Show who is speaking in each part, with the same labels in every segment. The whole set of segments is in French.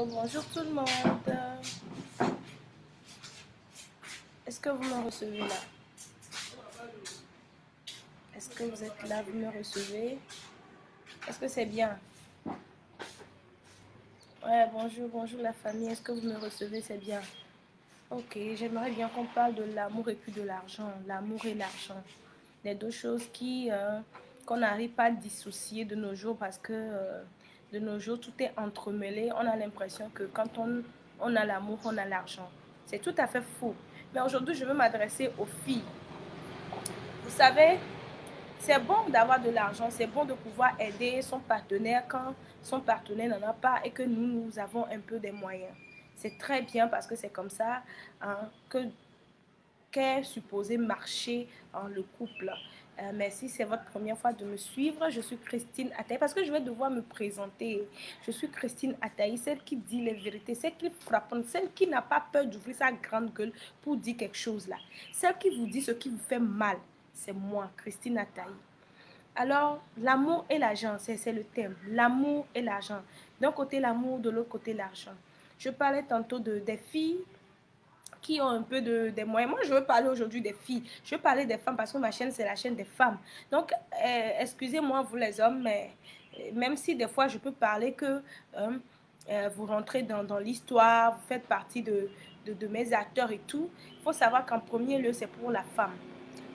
Speaker 1: Bonjour tout le monde. Est-ce que vous me recevez là? Est-ce que vous êtes là? Vous me recevez? Est-ce que c'est bien? Ouais, bonjour la famille. Est-ce que vous me recevez? C'est bien. Ok, j'aimerais bien qu'on parle de l'amour et puis de l'argent. L'amour et l'argent. Les deux choses qu'on n'arrive pas à dissocier de nos jours parce que de nos jours, tout est entremêlé. On a l'impression que quand on a l'amour, on a l'argent. C'est tout à fait faux. Mais aujourd'hui, je veux m'adresser aux filles. Vous savez, c'est bon d'avoir de l'argent, c'est bon de pouvoir aider son partenaire quand son partenaire n'en a pas et que nous avons un peu des moyens. C'est très bien parce que c'est comme ça qu'est supposé marcher le couple. Mais si c'est votre première fois de me suivre, je suis Christine Ataï, parce que je vais devoir me présenter. Je suis Christine Ataï, celle qui dit les vérités, celle qui frappe, celle qui n'a pas peur d'ouvrir sa grande gueule pour dire quelque chose là. Celle qui vous dit ce qui vous fait mal, c'est moi, Christine Ataï. Alors, l'amour et l'argent, c'est le thème. L'amour et l'argent. D'un côté l'amour, de l'autre côté l'argent. Je parlais tantôt des filles qui ont un peu des moyens. Moi, je veux parler aujourd'hui des filles. Je veux parler des femmes parce que ma chaîne, c'est la chaîne des femmes. Donc, excusez-moi, vous les hommes, mais même si des fois, je peux parler que vous rentrez dans l'histoire, vous faites partie de mes acteurs et tout, il faut savoir qu'en premier lieu, c'est pour la femme.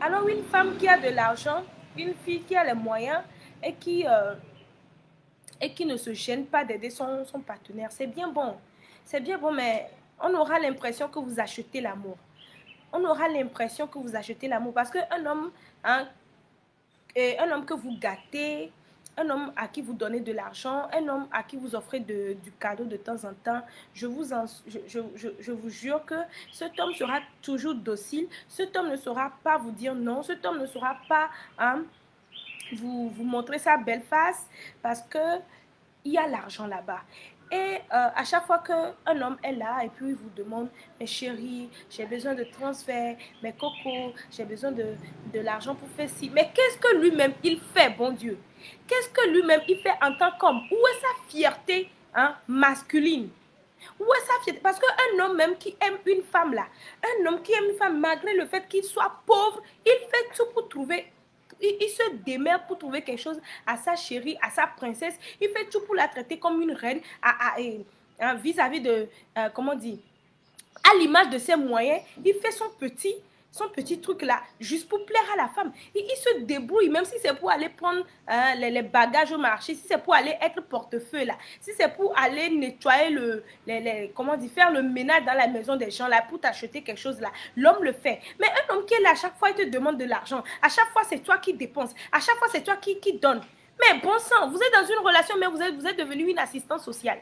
Speaker 1: Alors, une femme qui a de l'argent, une fille qui a les moyens et qui ne se gêne pas d'aider son partenaire, c'est bien bon. C'est bien bon, mais on aura l'impression que vous achetez l'amour. On aura l'impression que vous achetez l'amour parce qu'un homme, un homme que vous gâtez, un homme à qui vous donnez de l'argent, un homme à qui vous offrez du cadeau de temps en temps, je vous jure que cet homme sera toujours docile. Cet homme ne saura pas vous dire non. Cet homme ne saura pas vous montrer sa belle face parce que il y a l'argent là-bas. Et à chaque fois qu'un homme est là et puis il vous demande, mais chérie, j'ai besoin de transfert, mais coco, j'ai besoin de l'argent pour faire ci. Mais qu'est-ce que lui-même il fait, bon Dieu? Qu'est-ce que lui-même il fait en tant qu'homme? Où est sa fierté masculine? Où est sa fierté? Parce qu'un homme même qui aime une femme là, un homme qui aime une femme malgré le fait qu'il soit pauvre, il fait tout pour trouver. Il se démerde pour trouver quelque chose à sa chérie, à sa princesse. Il fait tout pour la traiter comme une reine vis-à-vis de, comment dire, à l'image de ses moyens. Il fait son petit truc là, juste pour plaire à la femme. Il se débrouille, même si c'est pour aller prendre les bagages au marché, si c'est pour aller être portefeuille là, si c'est pour aller nettoyer comment dire, faire le ménage dans la maison des gens là, pour t'acheter quelque chose là, l'homme le fait. Mais un homme qui est là, à chaque fois, il te demande de l'argent. À chaque fois, c'est toi qui dépenses. À chaque fois, c'est toi qui donne. Mais bon sang, vous êtes dans une relation, mais vous êtes devenu une assistante sociale.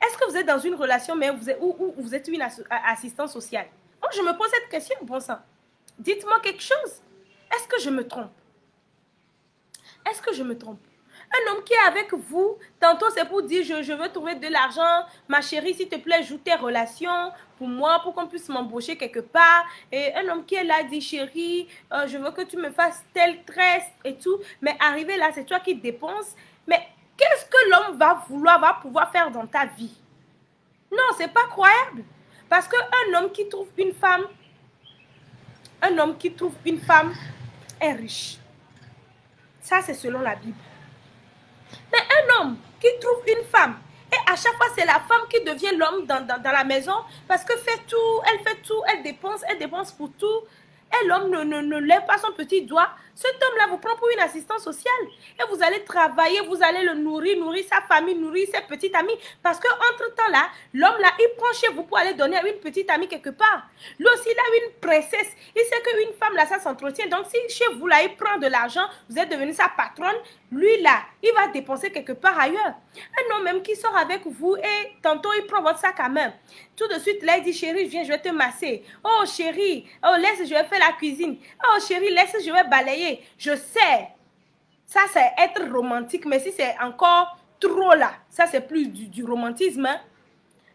Speaker 1: Est-ce que vous êtes dans une relation, mais où vous êtes une assistante sociale? Oh, je me pose cette question, bon sang. Dites-moi quelque chose. Est-ce que je me trompe? Est-ce que je me trompe? Un homme qui est avec vous, tantôt c'est pour dire je veux trouver de l'argent, ma chérie, s'il te plaît, joue tes relations pour moi, pour qu'on puisse m'embaucher quelque part. Et un homme qui est là dit chérie, je veux que tu me fasses telle tresse et tout. Mais arrivé là, c'est toi qui dépenses. Mais qu'est-ce que l'homme va pouvoir faire dans ta vie? Non, c'est pas croyable. Parce qu'un homme qui trouve une femme, est riche. Ça, c'est selon la Bible. Mais un homme qui trouve une femme, et à chaque fois, c'est la femme qui devient l'homme dans la maison, parce que elle fait tout, elle dépense pour tout. Et l'homme ne lève pas son petit doigt. Cet homme-là vous prend pour une assistante sociale. Et vous allez travailler, vous allez le nourrir sa famille, nourrir ses petites amies. Parce qu'entre-temps là, l'homme-là, il prend chez vous pour aller donner à une petite amie quelque part. Lui aussi, il a une princesse. Il sait qu'une femme là, ça s'entretient. Donc si chez vous là, il prend de l'argent, vous êtes devenu sa patronne. Lui là, il va dépenser quelque part ailleurs. Un homme même qui sort avec vous et tantôt il prend votre sac à main. Tout de suite là, il dit chérie, viens, je vais te masser. Oh chérie, oh laisse, je vais faire la cuisine. Oh chérie, laisse, je vais balayer. Je sais, ça c'est être romantique, mais si c'est encore trop là, ça c'est plus du romantisme. Hein?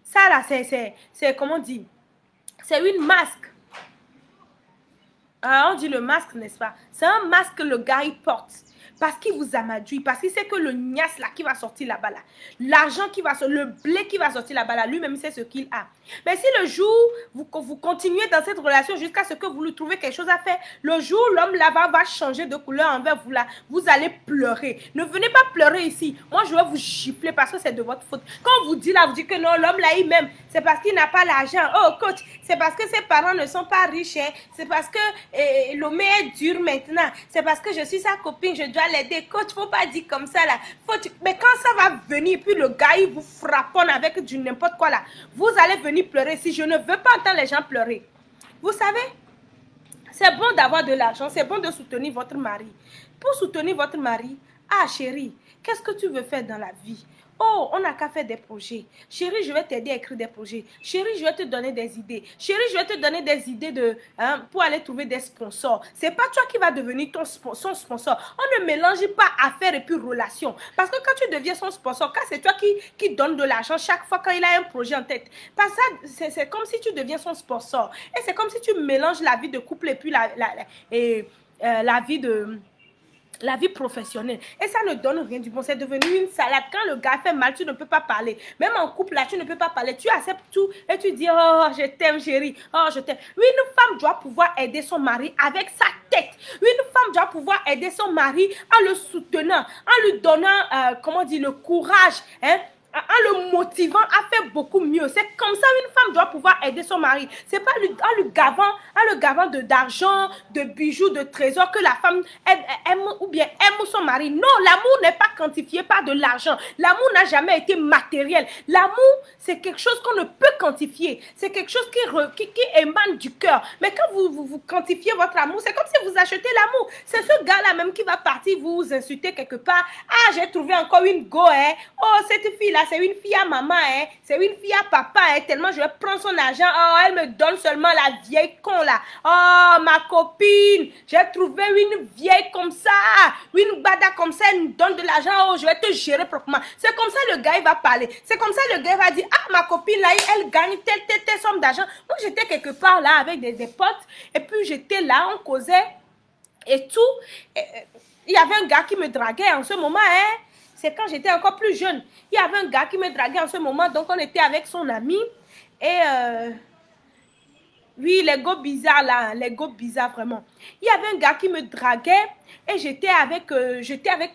Speaker 1: Ça là, c'est comment dire, c'est une masque. On dit le masque, n'est-ce pas? C'est un masque que le gars il porte. Parce qu'il vous amadouit, parce qu'il sait que le nias là qui va sortir là-bas là, l'argent qui va sortir, le blé qui va sortir là-bas là, lui-même sait ce qu'il a. Mais si le jour vous continuez dans cette relation jusqu'à ce que vous lui trouvez quelque chose à faire, le jour l'homme là-bas va changer de couleur envers vous là, vous allez pleurer. Ne venez pas pleurer ici. Moi je vais vous gifler parce que c'est de votre faute. Quand on vous dit là, vous dites que non, l'homme là il m'aime, c'est parce qu'il n'a pas l'argent. Oh coach, c'est parce que ses parents ne sont pas riches, hein. C'est parce que l'homme est dur maintenant. C'est parce que je suis sa copine, je dois l'aider. Coach, faut pas dire comme ça là. Mais quand ça va venir, puis le gars il vous frapponne avec du n'importe quoi là, vous allez venir pleurer. Si je ne veux pas entendre les gens pleurer. Vous savez, c'est bon d'avoir de l'argent, c'est bon de soutenir votre mari. Pour soutenir votre mari, ah chérie, qu'est-ce que tu veux faire dans la vie? Oh, on n'a qu'à faire des projets. Chérie, je vais t'aider à écrire des projets. Chérie, je vais te donner des idées. Chérie, je vais te donner des idées pour aller trouver des sponsors. C'est pas toi qui vas devenir son sponsor. On ne mélange pas affaires et puis relations. Parce que quand tu deviens son sponsor, quand c'est toi qui donne de l'argent chaque fois quand il a un projet en tête, parce que c'est comme si tu deviens son sponsor. Et c'est comme si tu mélanges la vie de couple et puis la vie professionnelle. Et ça ne donne rien du bon. C'est devenu une salade. Quand le gars fait mal, tu ne peux pas parler. Même en couple, là, tu ne peux pas parler. Tu acceptes tout et tu dis, oh, je t'aime, chérie. Oh, je t'aime. Une femme doit pouvoir aider son mari avec sa tête. Une femme doit pouvoir aider son mari en le soutenant, en lui donnant, comment dire, le courage, hein, en le motivant à faire beaucoup mieux. C'est comme ça une femme doit pouvoir aider son mari. C'est pas en le gavant d'argent, de bijoux, de trésors que la femme aime ou bien aime son mari. Non, l'amour n'est pas quantifié par de l'argent. L'amour n'a jamais été matériel. L'amour, c'est quelque chose qu'on ne peut quantifier. C'est quelque chose qui émane du cœur. Mais quand vous quantifiez votre amour, c'est comme si vous achetez l'amour. C'est ce gars-là même qui va partir vous insulter quelque part. Ah, j'ai trouvé encore une go, hein. Oh, cette fille-là, c'est une fille à maman, hein. C'est une fille à papa, hein. Tellement je vais prendre son argent. Oh, elle me donne seulement la vieille con là. Oh, ma copine, j'ai trouvé une vieille comme ça, une bada comme ça, elle me donne de l'argent. Oh, je vais te gérer proprement. C'est comme ça le gars il va parler. C'est comme ça le gars va dire, ah, ma copine là, elle gagne telle somme d'argent. Moi, j'étais quelque part là avec des potes et puis j'étais là, on causait et tout. Il y avait un gars qui me draguait en ce moment, hein. C'est quand j'étais encore plus jeune. Il y avait un gars qui me draguait en ce moment. Donc, on était avec son ami. Et oui, les gars bizarres là. Les gars bizarres vraiment. Il y avait un gars qui me draguait. Et j'étais avec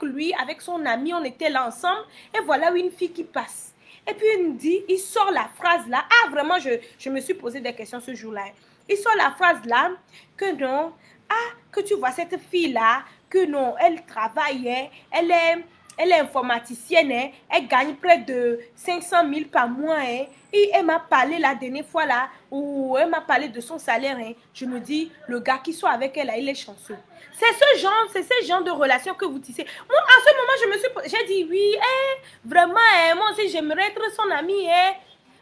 Speaker 1: lui, avec son ami. On était là ensemble. Et voilà une fille qui passe. Et puis, il me dit, il sort la phrase là. Ah, vraiment, je me suis posé des questions ce jour-là. Il sort la phrase là. Que non. Ah, que tu vois cette fille là. Que non, elle travaille. Hein, elle est informaticienne, hein, elle gagne près de 500 000 par mois. Hein, et elle m'a parlé la dernière fois là, où elle m'a parlé de son salaire. Hein, je me dis, le gars qui soit avec elle là, il est chanceux. C'est ce genre de relation que vous tissez. Moi, à ce moment, j'ai dit oui, vraiment, moi aussi j'aimerais être son amie.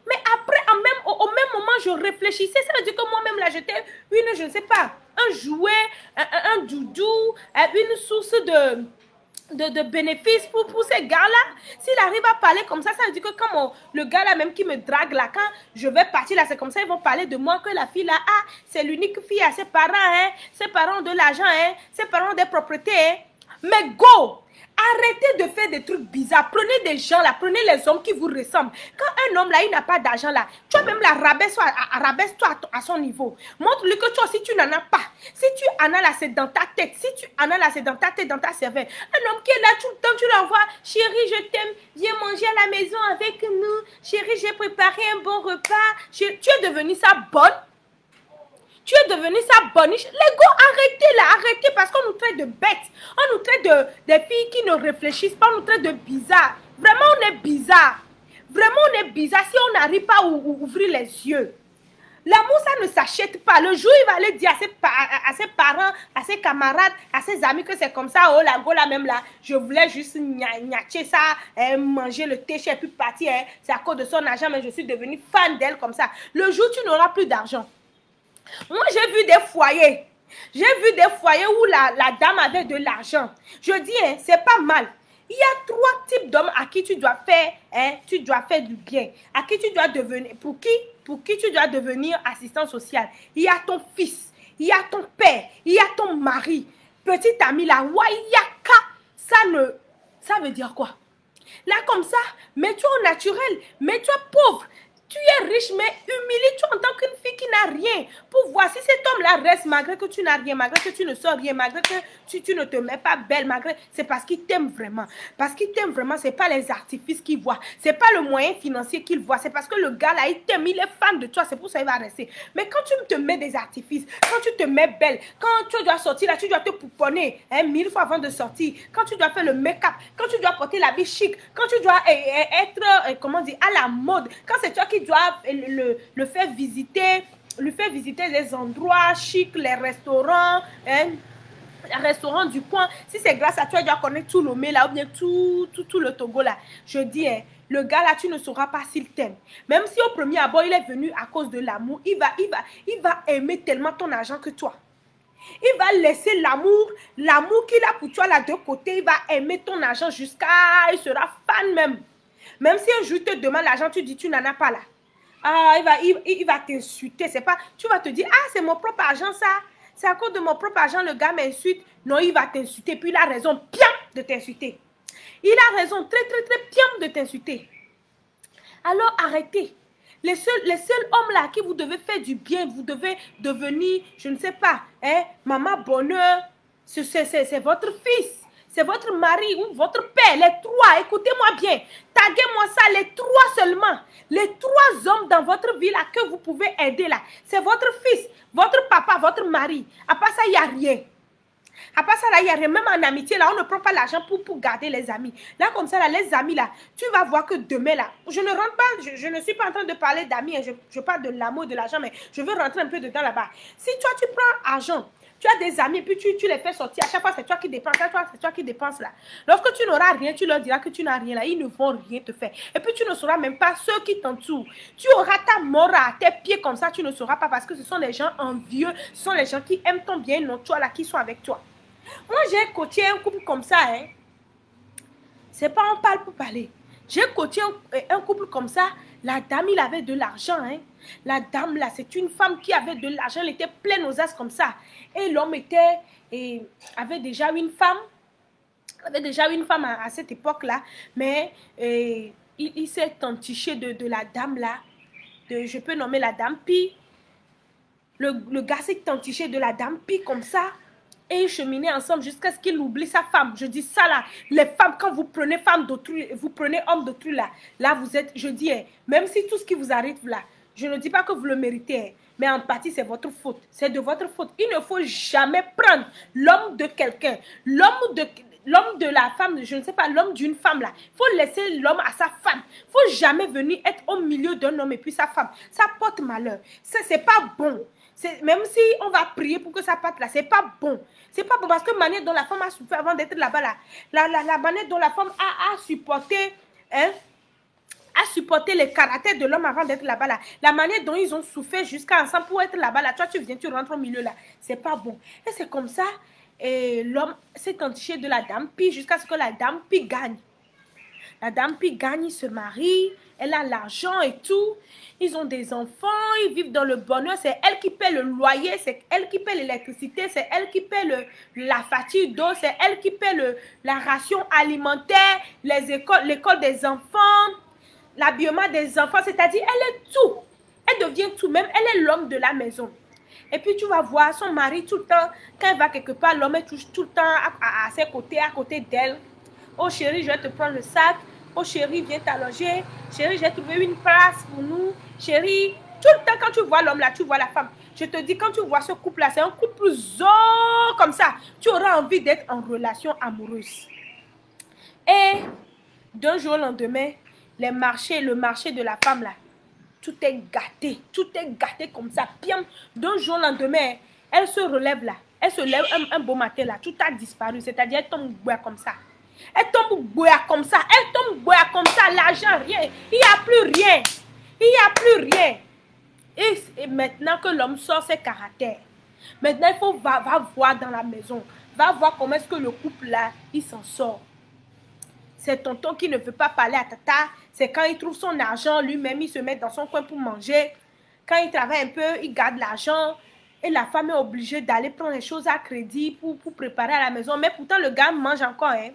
Speaker 1: Mais après, au même moment, je réfléchissais. Ça veut dire que moi-même, là, j'étais je ne sais pas, un jouet, un doudou, une source de bénéfices pour ces gars-là. S'il arrive à parler comme ça veut dire que quand le gars-là même qui me drague là, quand je vais partir là, c'est comme ça, ils vont parler de moi, que la fille là, ah, c'est l'unique fille à ses parents, hein, ses parents ont de l'argent, hein, ses parents ont des propriétés, hein. Mais go! Arrêtez de faire des trucs bizarres. Prenez des gens là, prenez les hommes qui vous ressemblent. Quand un homme là, il n'a pas d'argent là, tu vas même la rabaisse-toi à son niveau. Montre-lui que toi aussi tu n'en as pas. Si tu en as là, c'est dans ta tête. Si tu en as là, c'est dans ta tête, dans ta cervelle. Un homme qui est là tout le temps, tu l'envoies. Chérie, je t'aime. Viens manger à la maison avec nous. Chérie, j'ai préparé un bon repas. Tu es devenue sa bonne. Tu es devenu sa boniche. Les gars, arrêtez là, arrêtez parce qu'on nous traite de bêtes. On nous traite des filles qui ne réfléchissent pas, on nous traite de bizarres. Vraiment, on est bizarre. Vraiment, on est bizarre si on n'arrive pas à ouvrir les yeux. L'amour, ça ne s'achète pas. Le jour, il va aller dire à ses parents, à ses camarades, à ses amis que c'est comme ça. Oh, la go, là même là, je voulais juste gnacher ça, manger le thé, et puis partir. C'est à cause de son argent, mais je suis devenue fan d'elle comme ça. Le jour, tu n'auras plus d'argent. Moi, j'ai vu des foyers. J'ai vu des foyers où la dame avait de l'argent. Je dis, hein, c'est pas mal. Il y a 3 types d'hommes à qui tu dois faire du bien. À qui tu dois devenir, pour qui tu dois devenir assistant social. Il y a ton fils, il y a ton père, il y a ton mari. Petit ami là, Wayaka. Ça veut dire quoi? Là, comme ça, mets-toi au naturel, mets-toi pauvre. Tu es riche, mais humilie-toi en tant qu'une fille qui n'a rien. Pour voir si cet homme-là reste, malgré que tu n'as rien, malgré que tu ne sors rien, malgré que tu ne te mets pas belle, malgré... C'est parce qu'il t'aime vraiment. Parce qu'il t'aime vraiment, ce n'est pas les artifices qu'il voit. Ce n'est pas le moyen financier qu'il voit. C'est parce que le gars là, il t'aime, il est fan de toi. C'est pour ça qu'il va rester. Mais quand tu te mets des artifices, quand tu te mets belle, quand tu dois sortir là, tu dois te pouponner 1000 fois avant de sortir. Quand tu dois faire le make-up, quand tu dois porter l'habit chic, quand tu dois être, comment dire, à la mode, quand c'est toi qui dois le faire visiter, lui faire visiter les endroits chics, les restaurants, les restaurants du coin. Si c'est grâce à toi, il doit connaître tout Lomé là, ou bien tout le Togo là. Je dis, le gars là, tu ne sauras pas s'il t'aime. Même si au premier abord, il est venu à cause de l'amour, il va aimer tellement ton argent que toi. Il va laisser l'amour qu'il a pour toi là de côté. Il va aimer ton argent jusqu'à... Il sera fan même. Même si un jour il te demande l'argent, tu dis tu n'en as pas là. Ah, il va t'insulter. C'est pas... Tu vas te dire, ah, c'est mon propre argent ça. C'est à cause de mon propre argent, le gars m'insulte. Non, il va t'insulter. Puis il a raison bien de t'insulter. Il a raison très bien de t'insulter. Alors arrêtez. Les seuls hommes là qui vous devez faire du bien, vous devez devenir, je ne sais pas, maman bonheur, c'est votre fils, c'est votre mari ou votre père, les trois, écoutez-moi bien, taguez-moi ça, les trois seulement, les trois hommes dans votre vie là que vous pouvez aider là, c'est votre fils, votre papa, votre mari, à part ça, il n'y a rien. À part ça, là, il y a rien. Même en amitié, là, on ne prend pas l'argent pour garder les amis. Là, comme ça, là, les amis, là, tu vas voir que demain, là, je ne rentre pas, je ne suis pas en train de parler d'amis, je parle de l'amour, de l'argent, mais je veux rentrer un peu dedans là-bas. Si toi, tu prends argent, tu as des amis, puis tu les fais sortir, à chaque fois, c'est toi qui dépenses, c'est toi qui dépenses là. Lorsque tu n'auras rien, tu leur diras que tu n'as rien là, ils ne vont rien te faire. Et puis, tu ne sauras même pas ceux qui t'entourent. Tu auras ta mort à tes pieds comme ça, tu ne sauras pas parce que ce sont des gens envieux, ce sont les gens qui aiment ton bien, non toi là, qui sont avec toi. Moi, j'ai coaché un couple comme ça, hein. C'est pas on parle pour parler. J'ai coaché un couple comme ça. La dame, il avait de l'argent, hein. La dame, là, c'est une femme qui avait de l'argent. Elle était pleine aux as comme ça. Et l'homme avait déjà une femme. À cette époque-là. Mais il s'est entiché de la dame, là. Je peux nommer la dame. Puis, le gars s'est entiché de la dame. Puis, comme ça... Et ils cheminaient ensemble jusqu'à ce qu'il oublie sa femme. Je dis ça là. Les femmes, quand vous prenez femme d'autrui, vous prenez homme d'autrui là. Là, vous êtes, je dis, même si tout ce qui vous arrive là, je ne dis pas que vous le méritez, mais en partie, c'est votre faute. C'est de votre faute. Il ne faut jamais prendre l'homme de quelqu'un. L'homme de la femme, je ne sais pas, l'homme d'une femme là. Il faut laisser l'homme à sa femme. Il ne faut jamais venir être au milieu d'un homme et puis sa femme. Ça porte malheur. Ça, c'est pas bon. Même si on va prier pour que ça parte là, c'est pas bon. C'est pas bon parce que la manière dont la femme a souffert avant d'être là-bas là, la manière dont la femme a supporté, hein, a supporté le caractère de l'homme avant d'être là-bas là, la manière dont ils ont souffert jusqu'à ensemble pour être là-bas là, toi tu viens, tu rentres au milieu là, c'est pas bon. Et c'est comme ça, et l'homme s'est entiché de la dame, puis jusqu'à ce que la dame puis gagne. La dame puis gagne, il se marie, elle a l'argent et tout. Ils ont des enfants, ils vivent dans le bonheur. C'est elle qui paie le loyer, c'est elle qui paie l'électricité, c'est elle qui paie la facture d'eau, c'est elle qui paie la ration alimentaire, l'école des enfants, l'habillement des enfants. C'est-à-dire, elle est tout. Elle devient tout. Même, elle est l'homme de la maison. Et puis, tu vas voir son mari tout le temps. Quand elle va quelque part, l'homme est tout le temps à ses côtés, à côté d'elle. Oh chérie, je vais te prendre le sac. Oh chérie, viens t'allonger. Chérie, j'ai trouvé une place pour nous. Chérie, tout le temps quand tu vois l'homme là, tu vois la femme. Je te dis, quand tu vois ce couple là, c'est un couple comme ça. Tu auras envie d'être en relation amoureuse. Et d'un jour au lendemain, le marché de la femme là, tout est gâté comme ça. Bien, d'un jour au lendemain, elle se relève là. Elle se lève un beau matin là, tout a disparu. C'est-à-dire, elle tombe comme ça. Elle tombe comme ça. Elle tombe comme ça. L'argent, rien. Il n'y a plus rien. Il n'y a plus rien. Et maintenant que l'homme sort ses caractères, maintenant il faut va voir dans la maison. Va voir comment est-ce que le couple là, il s'en sort. C'est tonton qui ne veut pas parler à tata. C'est quand il trouve son argent, lui-même, il se met dans son coin pour manger. Quand il travaille un peu, il garde l'argent. Et la femme est obligée d'aller prendre les choses à crédit pour préparer à la maison. Mais pourtant, le gars mange encore, hein.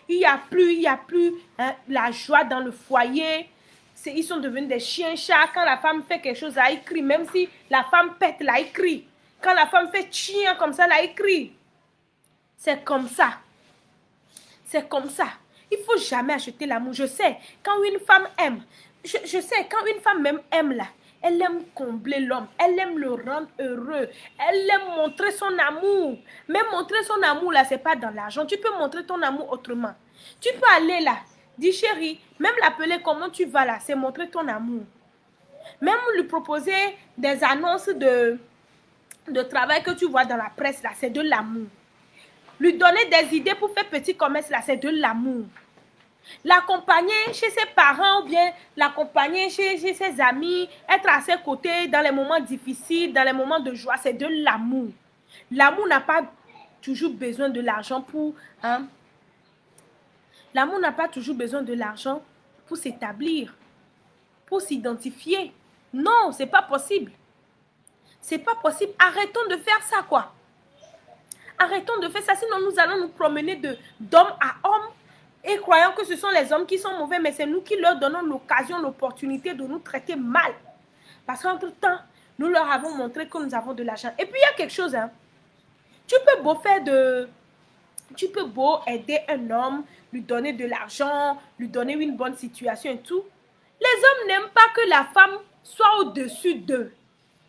Speaker 1: il y a plus hein, la joie dans le foyer. Ils sont devenus des chiens-chats. Quand la femme fait quelque chose, là, il crie. Même si la femme pète, là, il crie. Quand la femme fait chien comme ça, là, il crie. C'est comme ça. C'est comme ça. Il ne faut jamais acheter l'amour. Je sais, quand une femme aime, je sais, quand une femme même aime, là, elle aime combler l'homme. Elle aime le rendre heureux. Elle aime montrer son amour. Mais montrer son amour, là, ce n'est pas dans l'argent. Tu peux montrer ton amour autrement. Tu peux aller là. Dis chérie, même l'appeler comment tu vas là, c'est montrer ton amour. Même lui proposer des annonces de travail que tu vois dans la presse là, c'est de l'amour. Lui donner des idées pour faire petit commerce là, c'est de l'amour. L'accompagner chez ses parents ou bien l'accompagner chez ses amis, être à ses côtés dans les moments difficiles, dans les moments de joie, c'est de l'amour. L'amour n'a pas toujours besoin de l'argent pour... Hein, l'amour n'a pas toujours besoin de l'argent pour s'établir, pour s'identifier. Non, c'est pas possible. C'est pas possible. Arrêtons de faire ça, quoi. Arrêtons de faire ça, sinon nous allons nous promener d'homme à homme et croyant que ce sont les hommes qui sont mauvais, mais c'est nous qui leur donnons l'occasion, l'opportunité de nous traiter mal. Parce qu'entre-temps, nous leur avons montré que nous avons de l'argent. Et puis, il y a quelque chose, hein. Tu peux beau aider un homme, lui donner de l'argent, lui donner une bonne situation et tout. Les hommes n'aiment pas que la femme soit au-dessus d'eux.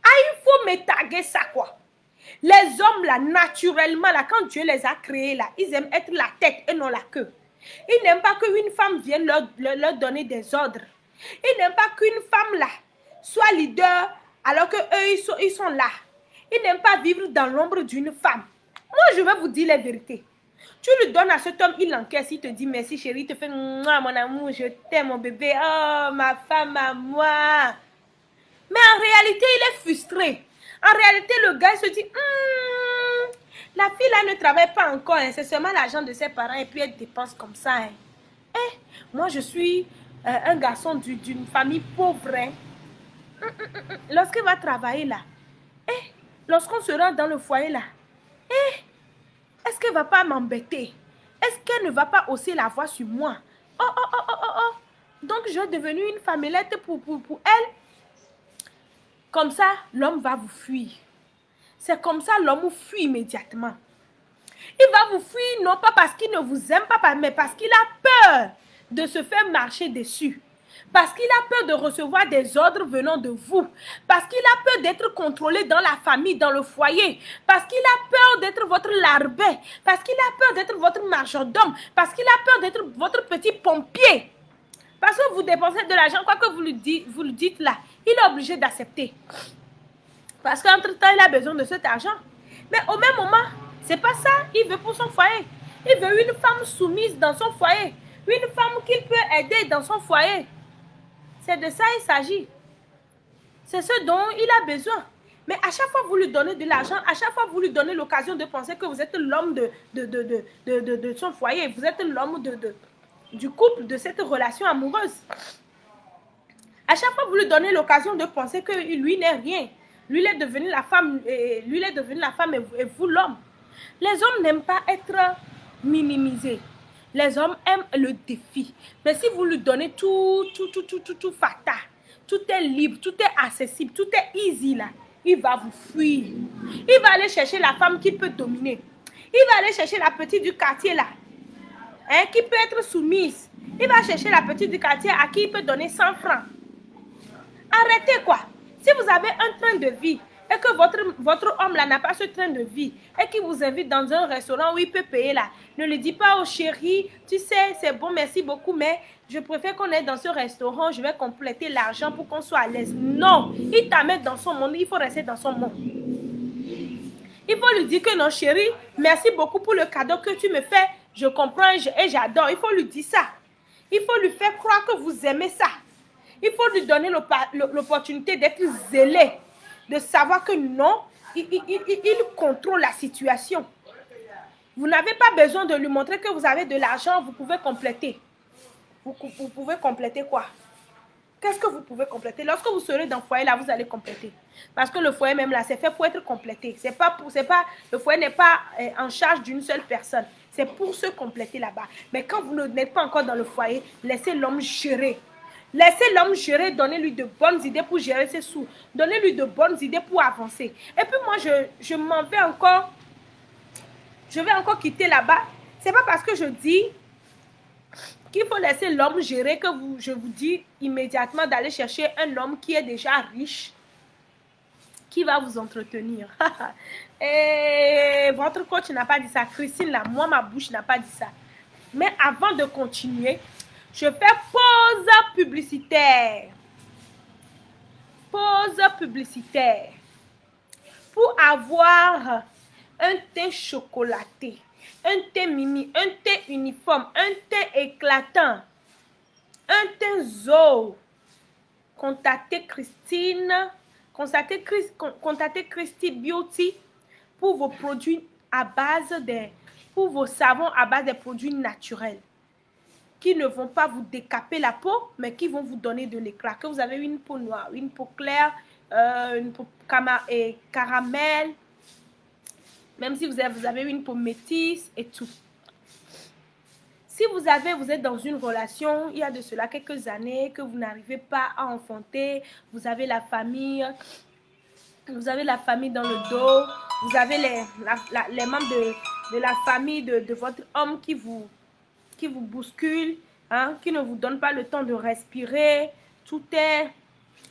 Speaker 1: Ah, il faut m'étaguer ça, quoi. Les hommes, là, naturellement, là, quand Dieu les a créés, là, ils aiment être la tête et non la queue. Ils n'aiment pas qu'une femme vienne leur donner des ordres. Ils n'aiment pas qu'une femme, là, soit leader alors qu'eux, ils sont là. Ils n'aiment pas vivre dans l'ombre d'une femme. Moi, je vais vous dire la vérité. Tu lui donnes à cet homme, il encaisse, il te dit merci chérie, il te fait mouah, mon amour, je t'aime mon bébé, oh ma femme à moi. Mais en réalité, il est frustré. En réalité, le gars se dit la fille là ne travaille pas encore, hein, c'est seulement l'argent de ses parents et puis elle dépense comme ça. Hein. Eh, moi, je suis un garçon d'une famille pauvre. Hein. Lorsqu'il va travailler là, lorsqu'on se rend dans le foyer là, est-ce qu'elle ne va pas m'embêter? Est-ce qu'elle ne va pas hausser la voix sur moi? Oh. Donc, je vais devenir une famillette pour elle. Comme ça, l'homme va vous fuir. C'est comme ça, l'homme vous fuit immédiatement. Il va vous fuir non pas parce qu'il ne vous aime pas, mais parce qu'il a peur de se faire marcher dessus. Parce qu'il a peur de recevoir des ordres venant de vous. Parce qu'il a peur d'être contrôlé dans la famille, dans le foyer. Parce qu'il a peur d'être votre larbin. Parce qu'il a peur d'être votre majordome. Parce qu'il a peur d'être votre petit pompier. Parce que vous dépensez de l'argent, quoi que vous le dites là, il est obligé d'accepter. Parce qu'entre-temps, il a besoin de cet argent. Mais au même moment, c'est pas ça. Il veut pour son foyer. Il veut une femme soumise dans son foyer. Une femme qu'il peut aider dans son foyer. C'est de ça qu'il s'agit. C'est ce dont il a besoin. Mais à chaque fois que vous lui donnez de l'argent, à chaque fois que vous lui donnez l'occasion de penser que vous êtes l'homme de son foyer, vous êtes l'homme du couple, de cette relation amoureuse. À chaque fois que vous lui donnez l'occasion de penser que lui n'est rien, lui il est devenu la femme, et vous l'homme. Les hommes n'aiment pas être minimisés. Les hommes aiment le défi. Mais si vous lui donnez tout fata, tout est libre, tout est accessible, tout est easy là, il va vous fuir. Il va aller chercher la femme qui peut dominer. Il va aller chercher la petite du quartier là, hein, qui peut être soumise. Il va chercher la petite du quartier à qui il peut donner 100 francs. Arrêtez quoi. Si vous avez un train de vie et que votre homme là n'a pas ce train de vie et qu'il vous invite dans un restaurant où il peut payer là, ne le dis pas au chéri, tu sais, c'est bon, merci beaucoup, mais je préfère qu'on aille dans ce restaurant, je vais compléter l'argent pour qu'on soit à l'aise. Non, il t'amène dans son monde, il faut rester dans son monde. Il faut lui dire que non chéri, merci beaucoup pour le cadeau que tu me fais, je comprends et j'adore. Il faut lui dire ça. Il faut lui faire croire que vous aimez ça. Il faut lui donner l'opportunité d'être zélé, de savoir que non, il contrôle la situation. Vous n'avez pas besoin de lui montrer que vous avez de l'argent, vous pouvez compléter. Vous pouvez compléter quoi? Qu'est-ce que vous pouvez compléter? Lorsque vous serez dans le foyer, là, vous allez compléter. Parce que le foyer même là, c'est fait pour être complété. Le foyer n'est pas en charge d'une seule personne. C'est pour se compléter là-bas. Mais quand vous n'êtes pas encore dans le foyer, laissez l'homme gérer. Laissez l'homme gérer, donnez-lui de bonnes idées pour gérer ses sous. Donnez-lui de bonnes idées pour avancer. Et puis moi, je m'en vais encore. Je vais encore quitter là-bas. C'est pas parce que je dis qu'il faut laisser l'homme gérer que je vous dis immédiatement d'aller chercher un homme qui est déjà riche, qui va vous entretenir. Et votre coach n'a pas dit ça. Christine, là, moi, ma bouche n'a pas dit ça. Mais avant de continuer, je fais pause publicitaire. Pause publicitaire. Pour avoir un thé chocolaté, un thé mimi, un thé uniforme, un thé éclatant, un thé zoo, contactez Christine, contactez Christine Beauty pour vos produits à base pour vos savons à base des produits naturels qui ne vont pas vous décaper la peau, mais qui vont vous donner de l'éclat. Que vous avez une peau noire, une peau claire, une peau caramel, même si vous avez une peau métisse et tout. Si vous êtes dans une relation, il y a de cela quelques années, que vous n'arrivez pas à enfanter, vous avez la famille dans le dos, vous avez les membres de la famille de votre homme qui vous bousculent, hein, qui ne vous donnent pas le temps de respirer, tout est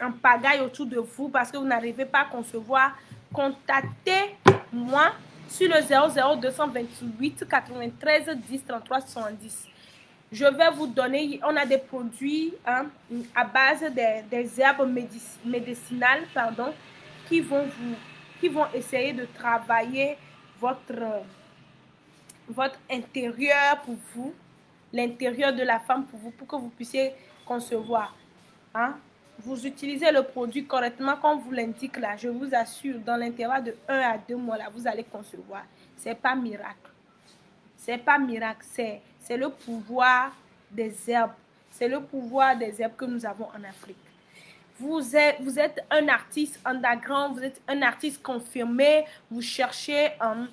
Speaker 1: en pagaille autour de vous parce que vous n'arrivez pas à concevoir, contactez-moi sur le 00228 93 10 33 70. Je vais vous donner, on a des produits, hein, à base des herbes médicinales, pardon, qui vont essayer de travailler votre intérieur pour vous, l'intérieur de la femme pour vous, pour que vous puissiez concevoir. Hein? Vous utilisez le produit correctement comme vous l'indique là, je vous assure, dans l'intervalle de 1 à 2 mois là, vous allez concevoir. C'est pas miracle. C'est pas miracle, c'est le pouvoir des herbes. C'est le pouvoir des herbes que nous avons en Afrique. Vous êtes un artiste underground, vous êtes un artiste confirmé, vous cherchez un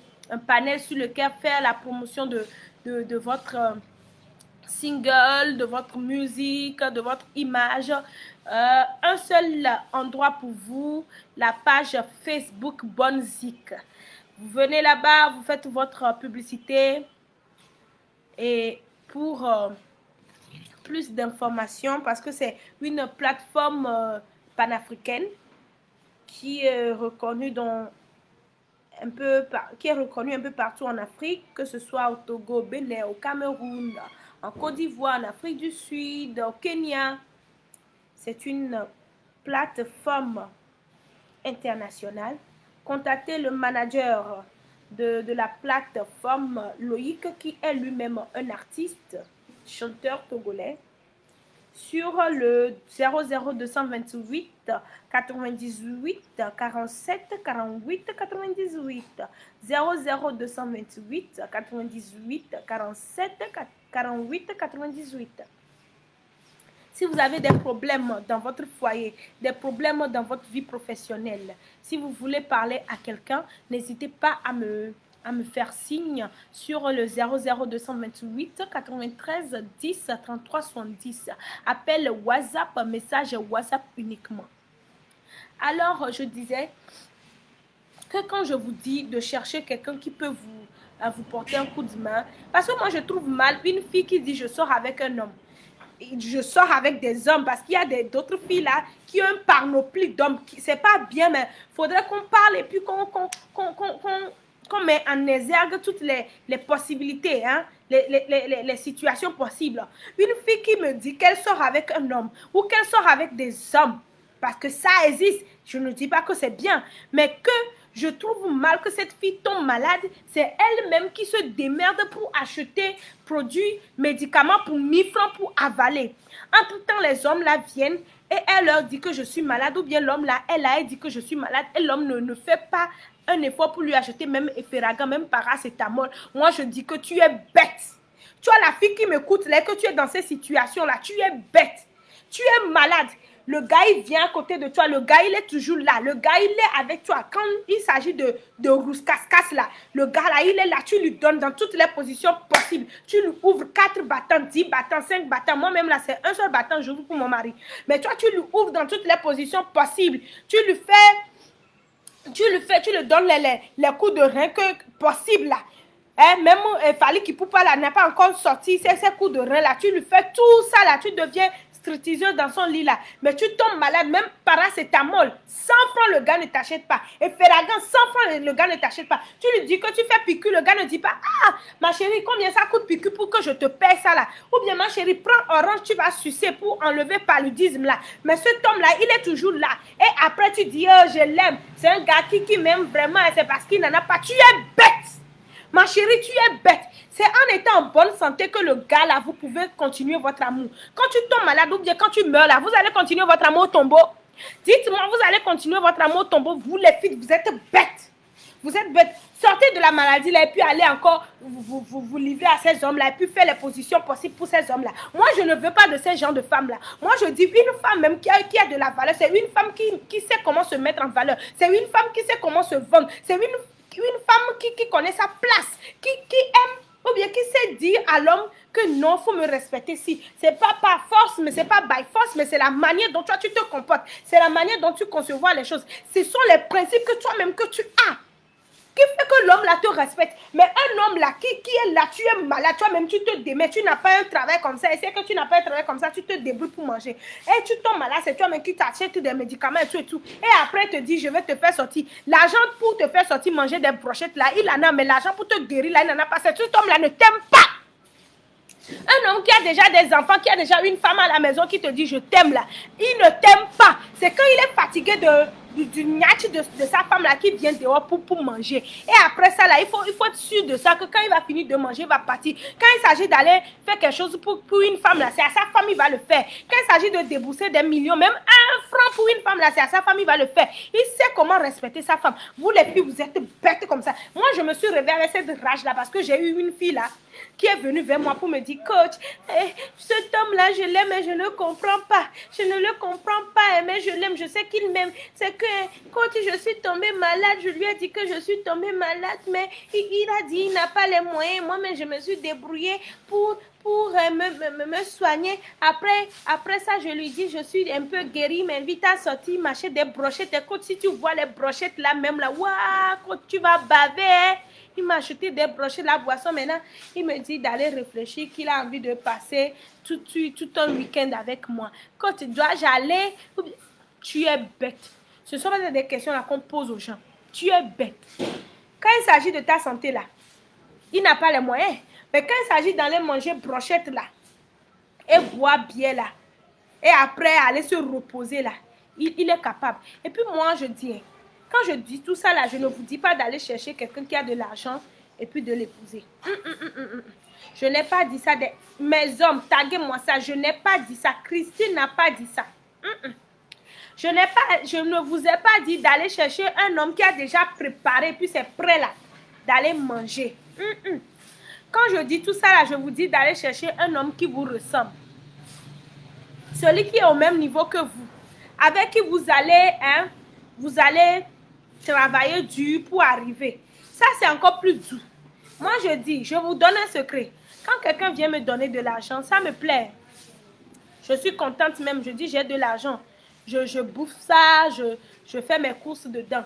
Speaker 1: panel sur lequel faire la promotion de votre single, de votre musique, de votre image. Un seul endroit pour vous, la page Facebook Bonne Zik. Vous venez là-bas, vous faites votre publicité et pour plus d'informations, parce que c'est une plateforme panafricaine qui est reconnue un peu partout en Afrique, que ce soit au Togo, au Bénin, au Cameroun, en Côte d'Ivoire, en Afrique du Sud, au Kenya. C'est une plateforme internationale. Contactez le manager de la plateforme, Loïc, qui est lui-même un artiste, chanteur togolais, sur le 00228 98 47 48 98 00228 98 47 48 98. Si vous avez des problèmes dans votre foyer, des problèmes dans votre vie professionnelle, si vous voulez parler à quelqu'un, n'hésitez pas à me faire signe sur le 00228 93 10 33 70. Appel WhatsApp, message WhatsApp uniquement. Alors, je disais que quand je vous dis de chercher quelqu'un qui peut vous porter un coup de main, parce que moi, je trouve mal une fille qui dit « je sors avec un homme ». Je sors avec des hommes parce qu'il y a d'autres filles là qui ont un panoplie d'hommes. C'est pas bien, mais il faudrait qu'on parle et puis qu'on met en exergue toutes les possibilités, hein, les situations possibles. Une fille qui me dit qu'elle sort avec un homme ou qu'elle sort avec des hommes, parce que ça existe, je ne dis pas que c'est bien, mais que je trouve mal que cette fille tombe malade, c'est elle-même qui se démerde pour acheter produits, médicaments pour 1000 francs pour avaler. En tout temps, les hommes là viennent et elle leur dit que je suis malade, ou bien l'homme là, elle dit que je suis malade et l'homme ne fait pas un effort pour lui acheter même Efferalgan, même paracétamol. Moi, je dis que tu es bête. Tu as la fille qui m'écoute là, que tu es dans ces situations-là, tu es bête. Tu es malade. Le gars, il vient à côté de toi. Le gars, il est toujours là. Le gars, il est avec toi. Quand il s'agit de rouscasse là, le gars là, il est là. Tu lui donnes dans toutes les positions possibles. Tu lui ouvres 4 battants, 10 battants, 5 battants. Moi-même là, c'est un seul battant, je joue pour mon mari. Mais toi, tu lui ouvres dans toutes les positions possibles. Tu lui donnes les coups de rein que possible là. Hein, même Fali qui Poupa là n'a pas encore sorti ces coups de rein là. Tu lui fais tout ça là. Tu deviens stripteaseuse dans son lit là. Mais tu tombes malade, même paracétamol. 100 francs, le gars ne t'achète pas. Et Ferragan, 100 francs, le gars ne t'achète pas. Tu lui dis que tu fais piqûre, le gars ne dit pas, ah, ma chérie, combien ça coûte piqûre pour que je te paye ça là. Ou bien, ma chérie, prends orange, tu vas sucer pour enlever paludisme là. Mais cet homme là, il est toujours là. Et après, tu dis, oh, je l'aime. C'est un gars qui m'aime vraiment. Et c'est parce qu'il n'en a pas. Tu es bête. Ma chérie, tu es bête. C'est en étant en bonne santé que le gars là, vous pouvez continuer votre amour. Quand tu tombes malade ou bien quand tu meurs là, vous allez continuer votre amour au tombeau. Dites-moi, vous allez continuer votre amour au tombeau. Vous les filles, vous êtes bêtes. Vous êtes bêtes. Sortez de la maladie là et puis allez encore vous livrer à ces hommes là et puis faire les positions possibles pour ces hommes là. Moi, je ne veux pas de ces gens de femmes là. Moi, je dis une femme même qui a de la valeur. C'est une femme qui sait comment se mettre en valeur. C'est une femme qui sait comment se vendre. C'est une femme qui connaît sa place, qui aime, ou bien qui sait dire à l'homme que non, il faut me respecter. Si c'est pas par force, mais c'est pas by force, mais c'est la manière dont toi tu te comportes, c'est la manière dont tu conçois les choses. Ce sont les principes que toi-même que tu as, qui fait que l'homme là te respecte. Mais un homme là qui est là, tu es malade, toi-même tu te démets, tu n'as pas un travail comme ça, et c'est que tu n'as pas un travail comme ça, tu te débrouilles pour manger. Et tu tombes malade, c'est toi-même qui t'achètes des médicaments et tout et tout. Et après, il te dit, je vais te faire sortir. L'argent pour te faire sortir manger des brochettes là, il en a, mais l'argent pour te guérir là, il n'en a pas. Cet homme là ne t'aime pas. Un homme qui a déjà des enfants, qui a déjà une femme à la maison qui te dit, je t'aime là, il ne t'aime pas. C'est quand il est fatigué du niache de sa femme là qui vient dehors pour manger. Et après ça là, il faut être sûr de ça, que quand il va finir de manger, il va partir. Quand il s'agit d'aller faire quelque chose pour une femme là, c'est à sa femme il va le faire. Quand il s'agit de débourser des millions, même 1 franc pour une femme là, c'est à sa femme il va le faire. Il sait comment respecter sa femme. Vous les filles, vous êtes bêtes comme ça. Moi je me suis réveillée avec cette rage là parce que j'ai eu une fille là qui est venue vers moi pour me dire, coach, cet homme-là, je l'aime, mais je ne comprends pas. Je ne le comprends pas, mais je l'aime, je sais qu'il m'aime. C'est que quand je suis tombée malade, je lui ai dit que je suis tombée malade, mais il a dit, il n'a pas les moyens. Moi-même, je me suis débrouillée pour me soigner. Après ça, je lui dis, je suis un peu guérie, m'invite à sortir, m'acheter des brochettes. Écoute, si tu vois les brochettes là, même là, waouh, quand tu vas baver, hein. Il m'a acheté des brochettes, la boisson. Maintenant, il me dit d'aller réfléchir, qu'il a envie de passer tout un week-end avec moi. Quand tu dois aller, tu es bête. Ce sont des questions là qu'on pose aux gens. Tu es bête. Quand il s'agit de ta santé là, il n'a pas les moyens. Mais quand il s'agit d'aller manger brochette là, et boire bien là, et après aller se reposer là, il est capable. Et puis moi, je dis, quand je dis tout ça là, je ne vous dis pas d'aller chercher quelqu'un qui a de l'argent et puis de l'épouser. Je n'ai pas dit ça. Mes hommes, taguez-moi ça. Je n'ai pas dit ça. Christine n'a pas dit ça. Je ne vous ai pas dit d'aller chercher un homme qui a déjà préparé, puis c'est prêt là, d'aller manger. Quand je dis tout ça là, je vous dis d'aller chercher un homme qui vous ressemble. Celui qui est au même niveau que vous. Avec qui vous allez travailler dur pour arriver. Ça, c'est encore plus doux. Moi, je dis, je vous donne un secret. Quand quelqu'un vient me donner de l'argent, ça me plaît. Je suis contente même. Je dis, j'ai de l'argent. Je bouffe ça, je fais mes courses dedans.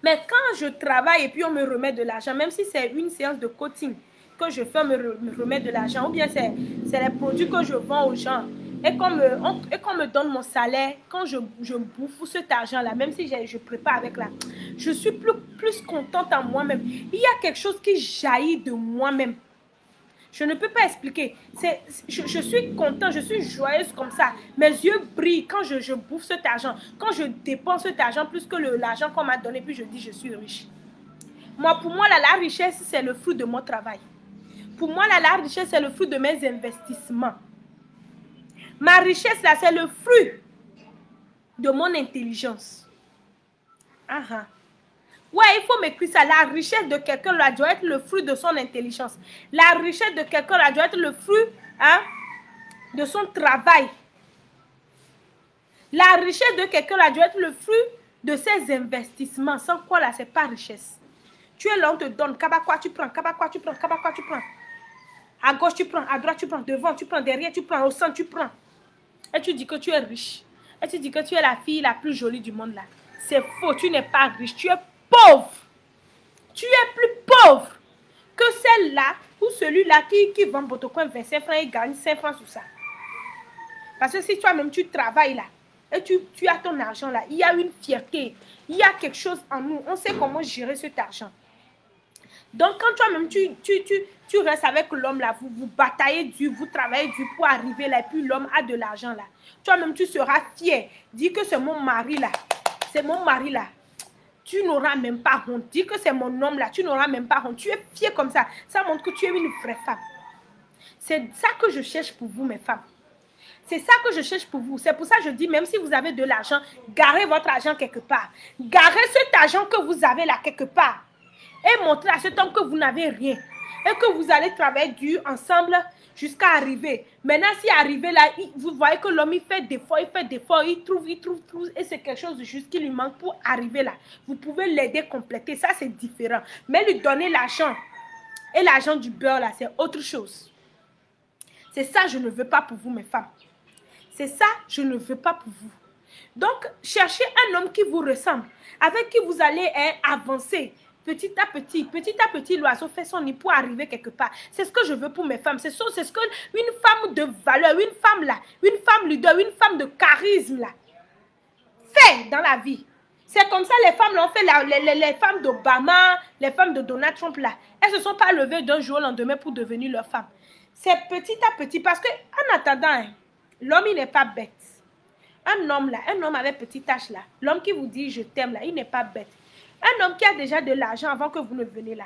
Speaker 1: Mais quand je travaille et puis on me remet de l'argent, même si c'est une séance de coaching que je fais, on me remet de l'argent, ou bien c'est les produits que je vends aux gens, et qu'on me donne mon salaire, quand je bouffe cet argent-là, même si je prépare avec là, je suis plus contente en moi-même. Il y a quelque chose qui jaillit de moi-même. Je ne peux pas expliquer. Je suis contente, je suis joyeuse comme ça. Mes yeux brillent quand je bouffe cet argent. Quand je dépense cet argent plus que l'argent qu'on m'a donné, puis je dis je suis riche. Pour moi, la richesse, c'est le fruit de mon travail. Pour moi, la richesse, c'est le fruit de mes investissements. Ma richesse, là, c'est le fruit de mon intelligence. Ouais, il faut m'écrire ça. La richesse de quelqu'un là doit être le fruit de son intelligence. La richesse de quelqu'un là doit être le fruit de son travail. La richesse de quelqu'un là doit être le fruit de ses investissements. Sans quoi là, c'est pas richesse. Tu es là, on te donne. Kabakwa, tu prends. Kabakwa, tu prends. Kabakwa, tu prends. À gauche, tu prends. À droite, tu prends. Devant, tu prends. Derrière, tu prends. Au centre, tu prends. Et tu dis que tu es riche. Et tu dis que tu es la fille la plus jolie du monde là. C'est faux. Tu n'es pas riche. Tu es pauvre. Tu es plus pauvre que celle-là ou celui-là qui vend Botocoin 25 francs et gagne 5 francs sur ça. Parce que si toi-même tu travailles là et tu as ton argent là, il y a une fierté, il y a quelque chose en nous. On sait comment gérer cet argent. Donc quand toi-même tu restes avec l'homme là, vous bataillez dur, vous travaillez dur pour arriver là et puis l'homme a de l'argent là. Toi-même tu seras fier. Dis que c'est mon mari là. C'est mon mari là. Tu n'auras même pas honte. Dis que c'est mon homme là. Tu n'auras même pas honte. Tu es fier comme ça. Ça montre que tu es une vraie femme. C'est ça que je cherche pour vous mes femmes. C'est ça que je cherche pour vous. C'est pour ça que je dis, même si vous avez de l'argent, garez votre argent quelque part. Garez cet argent que vous avez là quelque part. Et montrez à cet homme que vous n'avez rien. Et que vous allez travailler dur ensemble jusqu'à arriver. Maintenant, si arrivé là, vous voyez que l'homme, il fait des efforts, il trouve. Et c'est quelque chose de juste qui lui manque pour arriver là. Vous pouvez l'aider, compléter. Ça, c'est différent. Mais lui donner l'argent. Et l'argent du beurre là, c'est autre chose. C'est ça, je ne veux pas pour vous, mes femmes. C'est ça, je ne veux pas pour vous. Donc, cherchez un homme qui vous ressemble, avec qui vous allez avancer petit à petit, l'oiseau fait son nid pour arriver quelque part. C'est ce que je veux pour mes femmes. C'est ce que une femme de valeur, une femme là, une femme leader, une femme de charisme là, fait dans la vie. C'est comme ça les femmes l'ont fait, les femmes d'Obama, les femmes de Donald Trump là. Elles ne se sont pas levées d'un jour au lendemain pour devenir leur femme. C'est petit à petit, parce que en attendant, hein, l'homme, il n'est pas bête. Un homme là, un homme avec petite tache là, l'homme qui vous dit je t'aime là, il n'est pas bête. Un homme qui a déjà de l'argent avant que vous ne venez là.